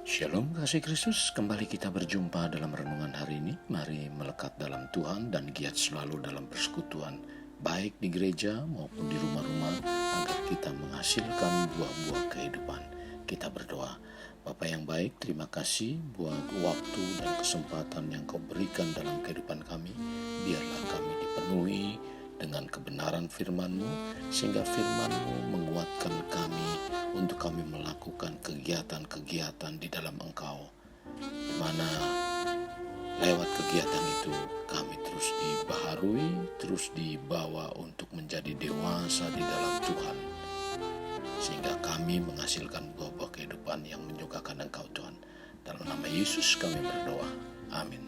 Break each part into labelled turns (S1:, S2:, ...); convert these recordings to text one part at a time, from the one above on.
S1: Shalom kasih Kristus, kembali kita berjumpa dalam renungan hari ini. Mari melekat dalam Tuhan dan giat selalu dalam persekutuan, baik di gereja maupun di rumah-rumah, agar kita menghasilkan buah-buah kehidupan. Kita berdoa. Bapa yang baik, terima kasih buat waktu dan kesempatan yang Kau berikan dalam kehidupan kami. Biarlah kami dipenuhi dengan kebenaran firman-Mu, sehingga firman-Mu menguatkan kami untuk kami melakukan kegiatan-kegiatan di dalam Engkau, di mana lewat kegiatan itu kami terus dibaharui, terus dibawa untuk menjadi dewasa di dalam Tuhan, sehingga kami menghasilkan buah-buah kehidupan yang menyukakan Engkau Tuhan. Dalam nama Yesus kami berdoa, amin.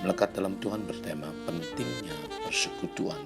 S1: Melekat dalam Tuhan bertema pentingnya persekutuan.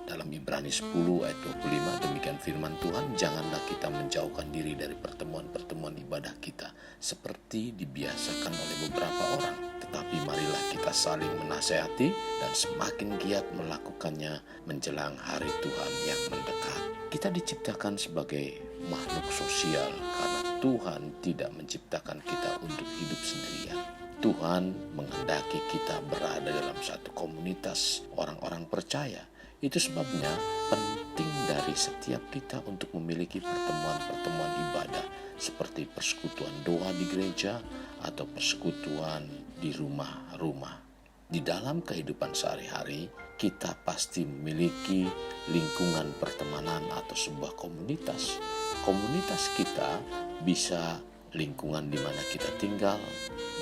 S1: Dalam Ibrani 10 ayat 25 demikian firman Tuhan, janganlah kita menjauhkan diri dari pertemuan-pertemuan ibadah kita seperti dibiasakan oleh beberapa orang, tetapi marilah kita saling menasehati dan semakin giat melakukannya menjelang hari Tuhan yang mendekat. Kita diciptakan sebagai makhluk sosial karena Tuhan tidak menciptakan kita untuk hidup sendirian. Tuhan menghendaki kita berada dalam satu komunitas orang-orang percaya. Itu sebabnya penting dari setiap kita untuk memiliki pertemuan-pertemuan ibadah seperti persekutuan doa di gereja atau persekutuan di rumah-rumah. Di dalam kehidupan sehari-hari, kita pasti memiliki lingkungan pertemanan atau sebuah komunitas. Komunitas kita bisa lingkungan di mana kita tinggal,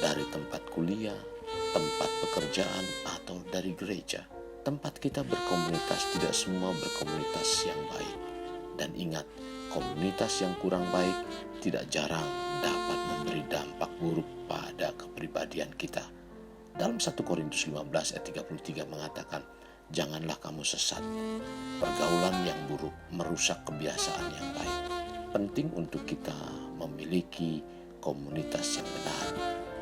S1: dari tempat kuliah, tempat pekerjaan, atau dari gereja. Tempat kita berkomunitas tidak semua berkomunitas yang baik. Dan ingat, komunitas yang kurang baik tidak jarang dapat memberi dampak buruk pada kepribadian kita. Dalam 1 Korintus 15 ayat 33 mengatakan, janganlah kamu sesat. Pergaulan yang buruk merusak kebiasaan yang baik. Penting untuk kita memiliki komunitas yang benar.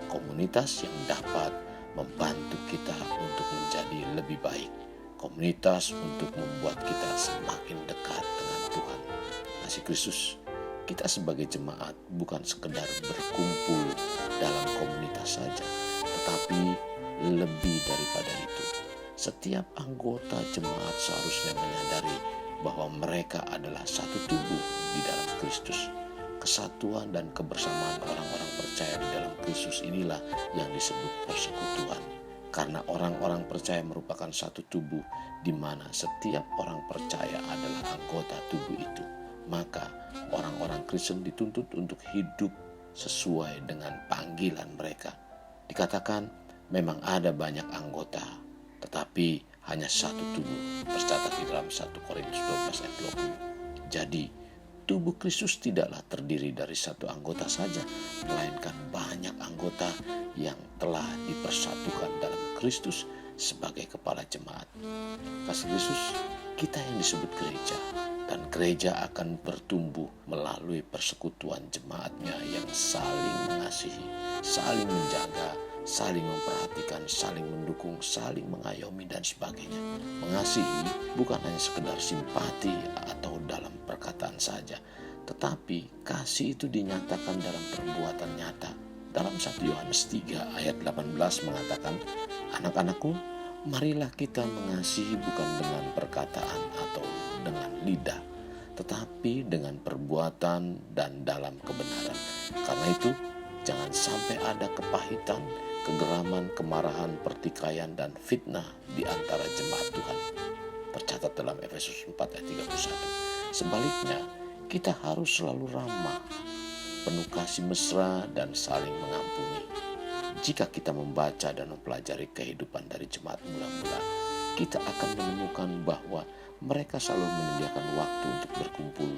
S1: Komunitas yang dapat membantu kita untuk menjadi lebih baik. Komunitas untuk membuat kita semakin dekat dengan Tuhan. Kasih Kristus, kita sebagai jemaat bukan sekedar berkumpul dalam komunitas saja, tetapi lebih daripada itu. Setiap anggota jemaat seharusnya menyadari bahwa mereka adalah satu tubuh di dalam Kristus. Kesatuan dan kebersamaan orang-orang percaya di dalam Kristus inilah yang disebut persekutuan. Karena orang-orang percaya merupakan satu tubuh di mana setiap orang percaya adalah anggota tubuh itu. Maka orang-orang Kristen dituntut untuk hidup sesuai dengan panggilan mereka. Dikatakan memang ada banyak anggota, tetapi hanya satu tubuh. Tercatat di dalam 1 Korintus 12 ayat 20. Jadi, tubuh Kristus tidaklah terdiri dari satu anggota saja, melainkan banyak anggota yang telah dipersatukan dalam Kristus sebagai kepala jemaat. Kasih Kristus, kita yang disebut gereja, dan gereja akan bertumbuh melalui persekutuan jemaatnya yang saling mengasihi, saling menjaga, saling memperhatikan, saling mendukung, saling mengayomi, dan sebagainya. Mengasihi bukan hanya sekedar simpati atau dalam perkataan saja, tetapi kasih itu dinyatakan dalam perbuatan nyata. Dalam 1 Yohanes 3 ayat 18 mengatakan, anak-anakku, marilah kita mengasihi bukan dengan perkataan atau dengan lidah, tetapi dengan perbuatan dan dalam kebenaran. Karena itu, jangan sampai ada kepahitan, kegeraman, kemarahan, pertikaian, dan fitnah di antara jemaat Tuhan. Tercatat dalam Efesus 4 ayat 31. Sebaliknya, kita harus selalu ramah, penuh kasih mesra, dan saling mengampuni. Jika kita membaca dan mempelajari kehidupan dari jemaat mula-mula, kita akan menemukan bahwa mereka selalu menyediakan waktu untuk berkumpul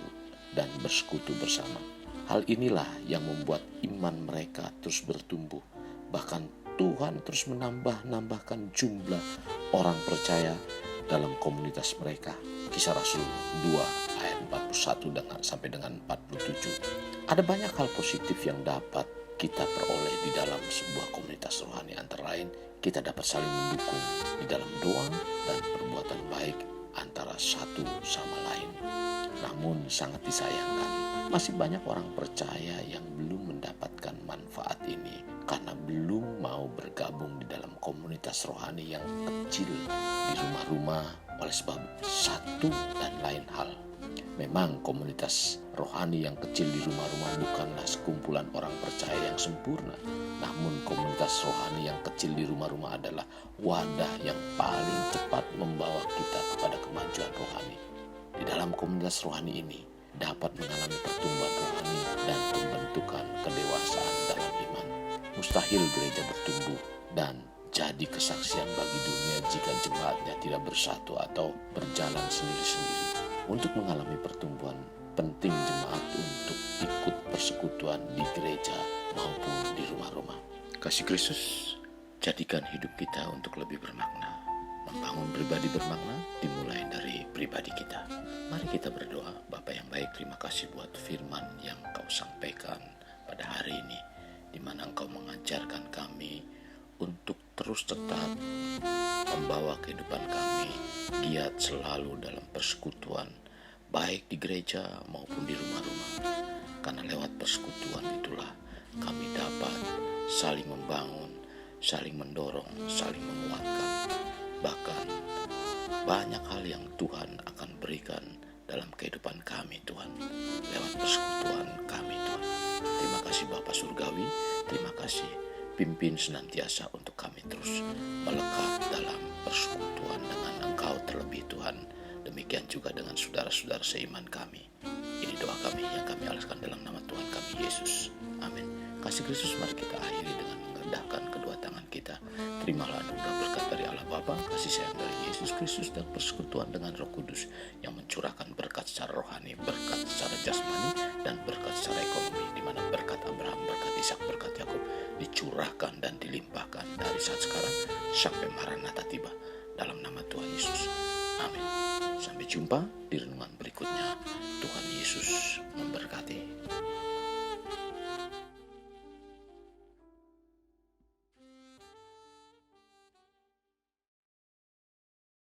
S1: dan bersekutu bersama. Hal inilah yang membuat iman mereka terus bertumbuh. Bahkan Tuhan terus menambahkan jumlah orang percaya dalam komunitas mereka. Kisah Rasul 2 ayat 41 sampai dengan 47. Ada banyak hal positif yang dapat kita peroleh di dalam sebuah komunitas rohani. Antara lain, kita dapat saling mendukung di dalam doa dan perbuatan baik antara satu sama lain. Namun Namun sangat disayangkan, masih banyak orang percaya yang belum mendapatkan manfaat ini karena belum mau bergabung di dalam komunitas rohani yang kecil di rumah-rumah oleh sebab satu dan lain hal. Memang komunitas rohani yang kecil di rumah-rumah bukanlah sekumpulan orang percaya yang sempurna. Namun komunitas rohani yang kecil di rumah-rumah adalah wadah yang paling cepat membawa kita kepada kemajuan rohani. Di dalam komunitas rohani ini dapat mengalami pertumbuhan rohani dan pembentukan kedewasaan dalam iman. Mustahil gereja bertumbuh dan jadi kesaksian bagi dunia jika jemaatnya tidak bersatu atau berjalan sendiri-sendiri. Untuk mengalami pertumbuhan, penting jemaat untuk ikut persekutuan di gereja maupun di rumah-rumah. Kasih Kristus, jadikan hidup kita untuk lebih bermakna. Membangun pribadi bermakna dimulai dari pribadi kita. Mari kita berdoa. Bapa yang baik, terima kasih buat firman yang Kau sampaikan pada hari ini, di mana Engkau mengajarkan kami untuk terus tetap membawa kehidupan kami giat selalu dalam persekutuan, baik di gereja maupun di rumah-rumah. Karena lewat persekutuan itulah kami dapat saling membangun, saling mendorong, saling menguatkan. Bahkan banyak hal yang Tuhan akan berikan dalam kehidupan kami, Tuhan, lewat persekutuan kami, Tuhan. Terima kasih Bapa Surgawi, terima kasih pimpin senantiasa untuk kami terus melekat dalam persekutuan dengan Engkau terlebih, Tuhan. Demikian juga dengan saudara-saudara seiman kami. Ini doa kami yang kami alaskan dalam nama Tuhan kami Yesus. Amin. Kasih Kristus, mari kita akhiri dengan mengerendahkan kedua tangan kita. Terimalah anugerah berkat dari Allah Bapa, kasih sayang dari Yesus Kristus, dan persekutuan dengan Roh Kudus yang mencurahkan berkat secara rohani, berkat secara jasmani, dan berkat secara ekonomi, di mana berkat Abraham, berkat Ishak, berkat Yakub dicurahkan dan dilimpahkan dari saat sekarang sampai Maranatha tiba, dalam nama Tuhan Yesus. Amin. Sampai jumpa di renungan berikutnya. Tuhan Yesus memberkati.